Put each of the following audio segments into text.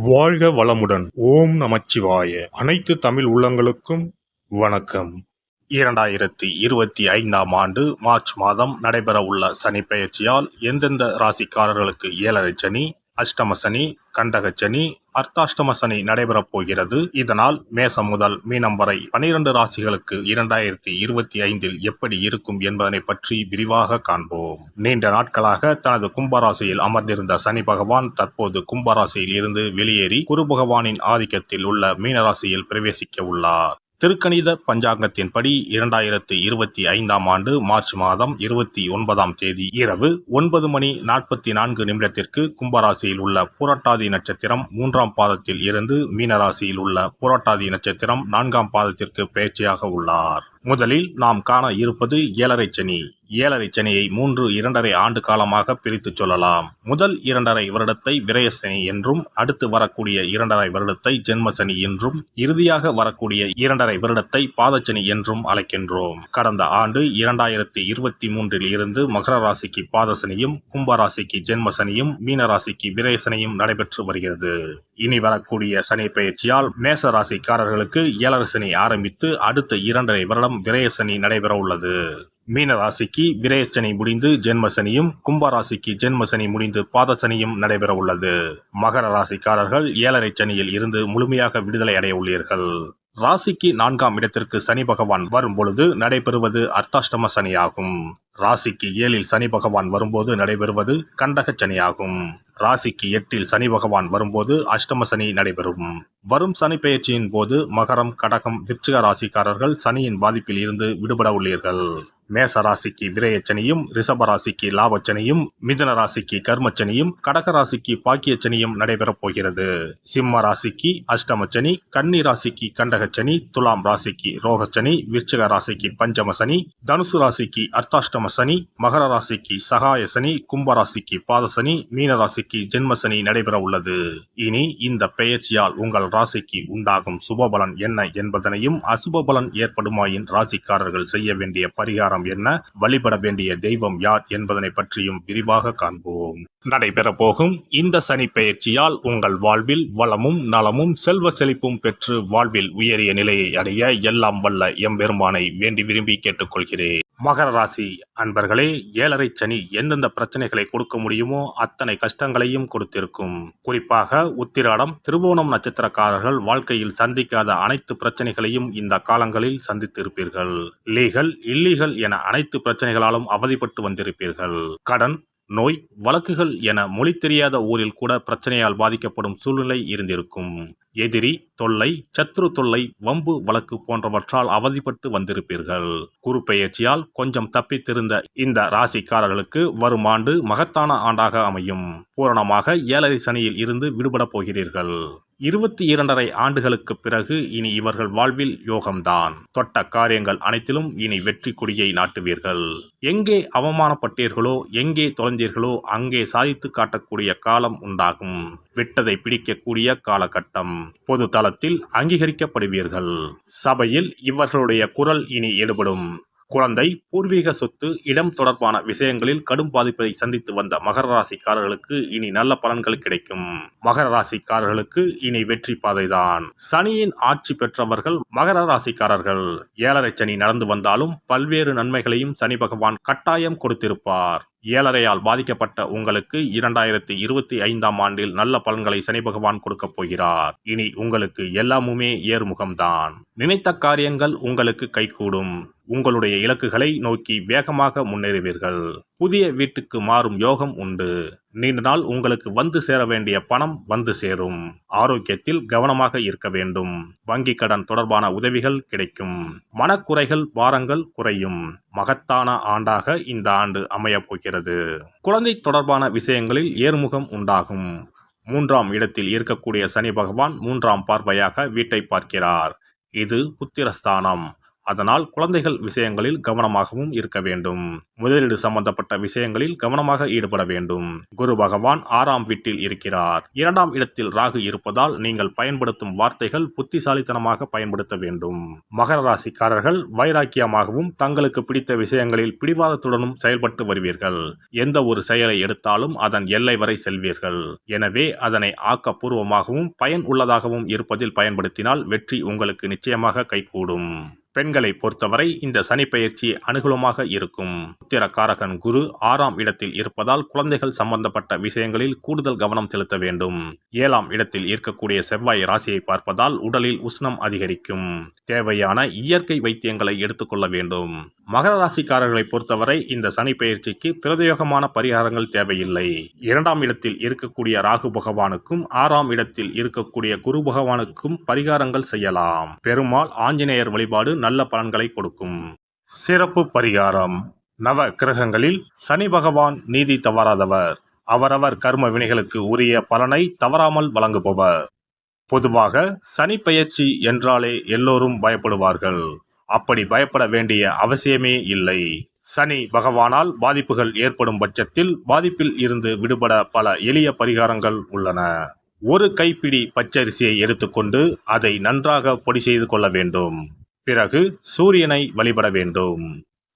வாழ்க வளமுடன். ஓம் நமச்சிவாய. அனைத்து தமிழ் உள்ளங்களுக்கும் வணக்கம். 2025 ஆண்டு மார்ச் மாதம் நடைபெறவுள்ள சனி பெயர்ச்சியால் எந்தெந்த ராசிக்காரர்களுக்கு ஏழரை சனி, அஷ்டம சனி, கண்டக சனி, அர்த்தாஷ்டம சனி நடைபெறப் போகிறது. இதனால் மேசம் முதல் மீனம் வரை 12 ராசிகளுக்கு 2025 எப்படி இருக்கும் என்பதனை பற்றி விரிவாக காண்போம். நீண்ட நாட்களாக தனது கும்பராசியில் அமர்ந்திருந்த சனி பகவான் தற்போது கும்பராசியில் இருந்து வெளியேறி குரு பகவானின் ஆதிக்கத்தில் உள்ள மீனராசியில் பிரவேசிக்க உள்ளார். திருக்கணித பஞ்சாங்கத்தின்படி 2025 ஆண்டு மார்ச் மாதம் 29ஆம் தேதி இரவு 9:44 கும்பராசியில் உள்ள புரட்டாதி நட்சத்திரம் 3ஆம் பாதத்தில் இருந்து மீனராசியில் உள்ள புரட்டாதி நட்சத்திரம் 4ஆம் பாதத்திற்கு பெயர்ச்சியாக உள்ளார். முதலில் நாம் காண இருப்பது ஏழரை சனி. ஏழரை சனியை 2.5 ஆண்டு காலமாக பிரித்து சொல்லலாம். முதல் 2.5 வருடத்தை விரயசனி என்றும், அடுத்து வரக்கூடிய 2.5 வருடத்தை ஜென்மசனி என்றும், இறுதியாக வரக்கூடிய 2.5 வருடத்தை பாதச்சனி என்றும் அழைக்கின்றோம். கடந்த ஆண்டு 2023 இருந்து மகர ராசிக்கு பாதசனியும், கும்பராசிக்கு ஜென்மசனியும், மீனராசிக்கு விரயசனியும் நடைபெற்று வருகிறது. இனி வரக்கூடிய சனி பெயர்ச்சியால் மேச ராசிக்காரர்களுக்கு ஏழரை சனி ஆரம்பித்து அடுத்த 2.5 வருடம் விரயசனி நடைபெற உள்ளது. மீனராசிக்கு விரயசனி முடிந்து ஜென்மசனியும், கும்பராசிக்கு ஜென்மசனி முடிந்து பாதசனியும் நடைபெற உள்ளது. மகர ராசிக்காரர்கள் ஏழரை சனியில் இருந்து முழுமையாக விடுதலை அடைய உள்ளீர்கள். ராசிக்கு 4ஆம் இடத்திற்கு சனி பகவான் வரும் பொழுது நடைபெறுவது அர்த்தாஷ்டம சனியாகும். ராசிக்கு 7இல் சனி பகவான் வரும்போது நடைபெறுவது கண்டக சனியாகும். ராசிக்கு 8இல் சனி பகவான் வரும்போது அஷ்டம சனி நடைபெறும். வரும் சனி பெயர்ச்சியின் போது மகரம், கடகம், விருச்சிக ராசிக்காரர்கள் சனியின் பாதிப்பில் இருந்து விடுபட உள்ளீர்கள். மேச ராசிக்கு விரயச்சனியும், ரிஷப ராசிக்கு லாபச்சனியும், மிதுன ராசிக்கு கர்மச்சனியும், கடக ராசிக்கு பாக்கியச்சனியும் நடைபெறப் போகிறது. சிம்ம ராசிக்கு அஷ்டமச்சனி, கன்னி ராசிக்கு கண்டகச்சனி, துலாம் ராசிக்கு ரோகச்சனி, விருச்சிக ராசிக்கு பஞ்சமசனி, தனுசு ராசிக்கு அர்த்தாஷ்டம சனி, மகர ராசிக்கு சகாய சனி, கும்பராசிக்கு பாதசனி, மீன ராசிக்கு ஜென்மசனி நடைபெற உள்ளது. இனி இந்த பெயர்ச்சியால் உங்கள் ராசிக்கு உண்டாகும் சுபபலன் என்ன என்பதனையும், அசுபபலன் ஏற்படுமாயின் ராசிக்காரர்கள் செய்ய வேண்டிய பரிகாரம் என்ன, வழிபட வேண்டிய தெய்வம் யார் என்பதனை பற்றியும் விரிவாக காண்போம். நடைபெற போகும் இந்த சனி பெயர்ச்சியால் உங்கள் வாழ்வில் வளமும் நலமும் செல்வ செழிப்பும் பெற்று வாழ்வில் உயரிய நிலையை அடைய எல்லாம் வல்ல எம்பெருமானை வேண்டி விரும்பி கேட்டுக்கொள்கிறேன். மகர ராசி அன்பர்களே, ஏழரை சனி எந்தெந்த பிரச்சனைகளை கொடுக்க முடியுமோ அத்தனை கஷ்டங்களையும் கொடுத்திருக்கும். குறிப்பாக உத்திராடம், திருவோணம் நட்சத்திரக்காரர்கள் வாழ்க்கையில் சந்திக்காத அனைத்து பிரச்சனைகளையும் இந்த காலங்களில் சந்தித்திருப்பீர்கள். லீகல், இல்லீகல் என அனைத்து பிரச்சனைகளாலும் அவதிப்பட்டு வந்திருப்பீர்கள். கடன், நோய், வழக்குகள் என மொழி தெரியாத ஊரில் கூட பிரச்சனையால் பாதிக்கப்படும் சூழ்நிலை இருந்திருக்கும். எதிரி தொல்லை, சத்ரு தொல்லை, வம்பு வழக்கு போன்றவற்றால் அவதிப்பட்டு வந்திருப்பீர்கள். குரு பெயர்ச்சியால் கொஞ்சம் தப்பித்திருந்த இந்த ராசிக்காரர்களுக்கு வரும் ஆண்டு மகத்தான ஆண்டாக அமையும். பூரணமாக ஏழரை சனியில் இருந்து விடுபட போகிறீர்கள். 22.5 ஆண்டுகளுக்கு பிறகு இனி இவர்கள் வாழ்வில் யோகம்தான். தொட்ட காரியங்கள் அனைத்திலும் இனி வெற்றி கொடியை நாட்டுவீர்கள். எங்கே அவமானப்பட்டீர்களோ, எங்கே தொலைந்தீர்களோ அங்கே சாதித்து காட்டக்கூடிய காலம் உண்டாகும். விட்டதை பிடிக்கக்கூடிய காலகட்டம். பொது தளத்தில் அங்கீகரிக்கப்படுவீர்கள். சபையில் இவர்களுடைய குரல் இனி எடுபடும். குழந்தை, பூர்வீக சொத்து, இடம் தொடர்பான விஷயங்களில் கடும் பாதிப்பை சந்தித்து வந்த மகர ராசிக்காரர்களுக்கு இனி நல்ல பலன்கள் கிடைக்கும். மகர ராசிக்காரர்களுக்கு இனி வெற்றி பாதைதான். சனியின் ஆட்சி பெற்றவர்கள் மகர ராசிக்காரர்கள். ஏழரை சனி நடந்து வந்தாலும் பல்வேறு நன்மைகளையும் சனி பகவான் கட்டாயம் கொடுத்திருப்பார். ஏழரையால் பாதிக்கப்பட்ட உங்களுக்கு 2025 ஆண்டில் நல்ல பலன்களை சனி பகவான் கொடுக்க போகிறார். இனி உங்களுக்கு எல்லாமுமே ஏறுமுகம்தான். நினைத்த காரியங்கள் உங்களுக்கு கைகூடும். உங்களுடைய இலக்குகளை நோக்கி வேகமாக முன்னேறுவீர்கள். புதிய வீட்டுக்கு மாறும் யோகம் உண்டு. நீண்ட நாள் உங்களுக்கு வந்து சேர வேண்டிய பணம் வந்து சேரும். ஆரோக்கியத்தில் கவனமாக இருக்க வேண்டும். வங்கி கடன் தொடர்பான உதவிகள் கிடைக்கும். மனக்குறைகள், பாரங்கள் குறையும். மகத்தான ஆண்டாக இந்த ஆண்டு அமையப் போகிறது. குழந்தை தொடர்பான விஷயங்களில் ஏறுமுகம் உண்டாகும். 3ஆம் இடத்தில் இருக்கக்கூடிய சனி பகவான் 3ஆம் பார்வையாக வீட்டை பார்க்கிறார். இது புத்திரஸ்தானம். அதனால் குழந்தைகள் விஷயங்களில் கவனமாகவும் இருக்க வேண்டும். முதலீடு சம்பந்தப்பட்ட விஷயங்களில் கவனமாக ஈடுபட வேண்டும். குரு பகவான் 6ஆம் வீட்டில் இருக்கிறார். 2ஆம் இடத்தில் ராகு இருப்பதால் நீங்கள் பயன்படுத்தும் வார்த்தைகள் புத்திசாலித்தனமாக பயன்படுத்த வேண்டும். மகர ராசிக்காரர்கள் வைராக்கியமாகவும் தங்களுக்கு பிடித்த விஷயங்களில் பிடிவாதத்துடனும் செயல்பட்டு வருவீர்கள். எந்த ஒரு செயலை எடுத்தாலும் அதன் எல்லை வரை செல்வீர்கள். எனவே அதனை ஆக்கப்பூர்வமாகவும் பயன் உள்ளதாகவும் இருப்பதில் பயன்படுத்தினால் வெற்றி உங்களுக்கு நிச்சயமாக கைகூடும். பெண்களை பொறுத்தவரை இந்த சனி பெயர்ச்சி அனுகூலமாக இருக்கும். உத்திரகாரகன் குரு 6ஆம் இடத்தில் இருப்பதால் குழந்தைகள் சம்பந்தப்பட்ட விஷயங்களில் கூடுதல் கவனம் செலுத்த வேண்டும். 7ஆம் இடத்தில் இருக்கக்கூடிய செவ்வாய் ராசியை பார்ப்பதால் உடலில் உஷ்ணம் அதிகரிக்கும். தேவையான இயற்கை வைத்தியங்களை எடுத்துக்கொள்ள வேண்டும். மகர ராசிக்காரர்களை பொறுத்தவரை இந்த சனி பெயர்ச்சிக்கு பிரத்யேகமான பரிகாரங்கள் தேவையில்லை. 2ஆம் இடத்தில் இருக்கக்கூடிய ராகு பகவானுக்கும் 6ஆம் இடத்தில் இருக்கக்கூடிய குரு பகவானுக்கும் பரிகாரங்கள் செய்யலாம். பெருமாள் ஆஞ்சநேயர் வழிபாடு நல்ல பலன்களை கொடுக்கும். சிறப்பு பரிகாரம். நவ கிரகங்களில் சனி பகவான் நீதி தவறாதவர். அவரவர் கர்ம வினைகளுக்கு உரிய பலனை தவறாமல் வழங்குபவர். பொதுவாக சனி பெயர்ச்சி என்றாலே எல்லோரும் பயப்படுவார்கள். அப்படி பயப்பட வேண்டிய அவசியமே இல்லை. சனி பகவானால் பாதிப்புகள் ஏற்படும் பட்சத்தில் பாதிப்பில் இருந்து விடுபட பல எளிய பரிகாரங்கள் உள்ளன. ஒரு கைப்பிடி பச்சரிசியை எடுத்துக்கொண்டு அதை நன்றாக பொடி செய்து கொள்ள வேண்டும். பிறகு சூரியனை வழிபட வேண்டும்.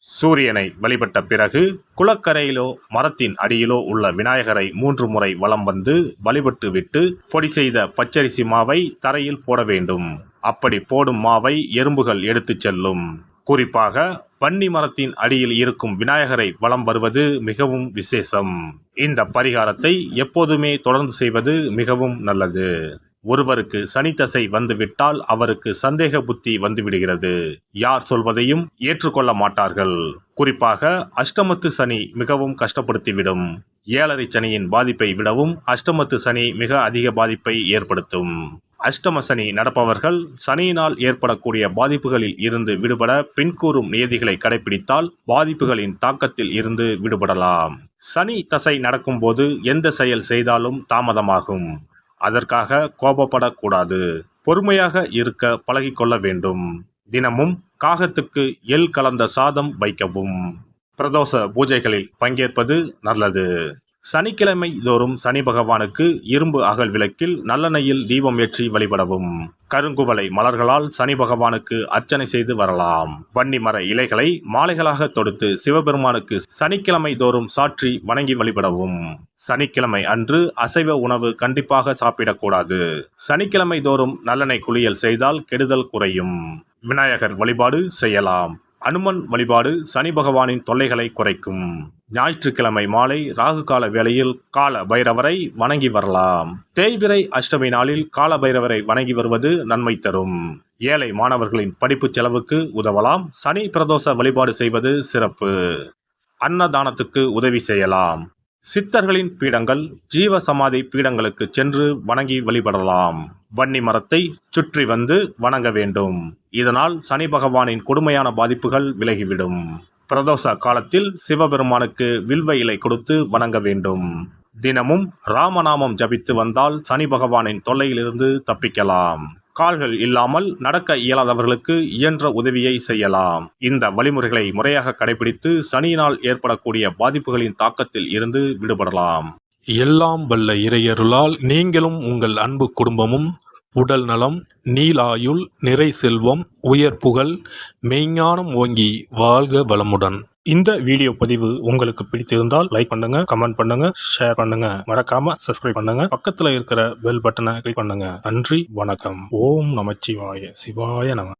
சூரியனை வழிபட்ட பிறகு குளக்கரையிலோ மரத்தின் அடியிலோ உள்ள விநாயகரை 3 முறை வலம் வந்து வழிபட்டு விட்டு பொடி செய்த பச்சரிசி மாவை தரையில் போட வேண்டும். அப்படி போடும் மாவை எறும்புகள் எடுத்துச் செல்லும். குறிப்பாக வன்னி மரத்தின் அடியில் இருக்கும் விநாயகரை வலம் வருவது மிகவும் விசேஷம். இந்த பரிகாரத்தை எப்போதுமே தொடர்ந்து செய்வது மிகவும் நல்லது. ஒருவருக்கு சனி தசை வந்துவிட்டால் அவருக்கு சந்தேக புத்தி வந்துவிடுகிறது. யார் சொல்வதையும் ஏற்றுக்கொள்ள மாட்டார்கள். குறிப்பாக அஷ்டமத்து சனி மிகவும் கஷ்டப்படுத்திவிடும். 7.5 சனியின் பாதிப்பை விடவும் அஷ்டமத்து சனி மிக அதிக பாதிப்பை ஏற்படுத்தும். அஷ்டம சனி நடப்பவர்கள் சனியினால் ஏற்படக்கூடிய பாதிப்புகளில் இருந்து விடுபட பின்கூறும் நியதிகளை கடைபிடித்தால் பாதிப்புகளின் தாக்கத்தில் இருந்து விடுபடலாம். சனி தசை நடக்கும்போது எந்த செயல் செய்தாலும் தாமதமாகும். அதற்காக கோபப்படக்கூடாது. பொறுமையாக இருக்க பழகிக்கொள்ள வேண்டும். தினமும் காகத்துக்கு எள் கலந்த சாதம் வைக்கவும். பிரதோஷ பூஜைகளில் பங்கேற்பது நல்லது. சனிக்கிழமை தோறும் சனி பகவானுக்கு இரும்பு அகல் விளக்கில் நல்லெண்ணெயில் தீபம் ஏற்றி வழிபடவும். கருங்குவளை மலர்களால் சனி பகவானுக்கு அர்ச்சனை செய்து வரலாம். வன்னி மர இலைகளை மாலைகளாக தொடுத்து சிவபெருமானுக்கு சனிக்கிழமை தோறும் சாற்றி வணங்கி வழிபடவும். சனிக்கிழமை அன்று அசைவ உணவு கண்டிப்பாக சாப்பிடக்கூடாது. சனிக்கிழமை தோறும் நல்லெண்ணெய் குளியல் செய்தால் கெடுதல் குறையும். விநாயகர் வழிபாடு செய்யலாம். அனுமன் வழிபாடு சனி பகவானின் தொல்லைகளை குறைக்கும். ஞாயிற்றுக்கிழமை மாலை ராகு கால வேளையில் கால பைரவரை வணங்கி வரலாம். தேய்பிறை அஷ்டமி நாளில் கால பைரவரை வணங்கி வருவது நன்மை தரும். ஏழை மாணவர்களின் படிப்பு செலவுக்கு உதவலாம். சனி பிரதோஷ வழிபாடு செய்வது சிறப்பு. அன்னதானத்துக்கு உதவி செய்யலாம். சித்தர்களின் பீடங்கள் ஜீவ சமாதி பீடங்களுக்கு சென்று வணங்கி வழிபடலாம். வன்னி மரத்தை சுற்றி வந்து வணங்க வேண்டும். இதனால் சனி பகவானின் கொடுமையான பாதிப்புகள் விலகிவிடும். பிரதோஷ காலத்தில் சிவபெருமானுக்கு வில்வ இலை கொடுத்து வணங்க வேண்டும். தினமும் ராமநாமம் ஜபித்து வந்தால் சனி பகவானின் தொல்லையிலிருந்து தப்பிக்கலாம். கால்கள் இல்லாமல் நடக்க இயலாதவர்களுக்கு இயன்ற உதவியை செய்யலாம். இந்த வழிமுறைகளை முறையாக கடைபிடித்து சனியினால் ஏற்படக்கூடிய பாதிப்புகளின் தாக்கத்தில் இருந்து விடுபடலாம். எல்லாம் வல்ல இறையருளால் நீங்களும் உங்கள் அன்பு குடும்பமும் உடல் நலம், நீலாயுள், நிறை செல்வம், உயர் புகழ், மெய்ஞானம் ஓங்கி வாழ்க வளமுடன். இந்த வீடியோ பதிவு உங்களுக்கு பிடித்திருந்தால் லைக் பண்ணுங்க, கமெண்ட் பண்ணுங்க, ஷேர் பண்ணுங்க. மறக்காம சப்ஸ்கிரைப் பண்ணுங்க. பக்கத்துல இருக்கிற பெல் பட்டனை கிளிக் பண்ணுங்க. நன்றி, வணக்கம். ஓம் நமச்சிவாய. சிவாய நம.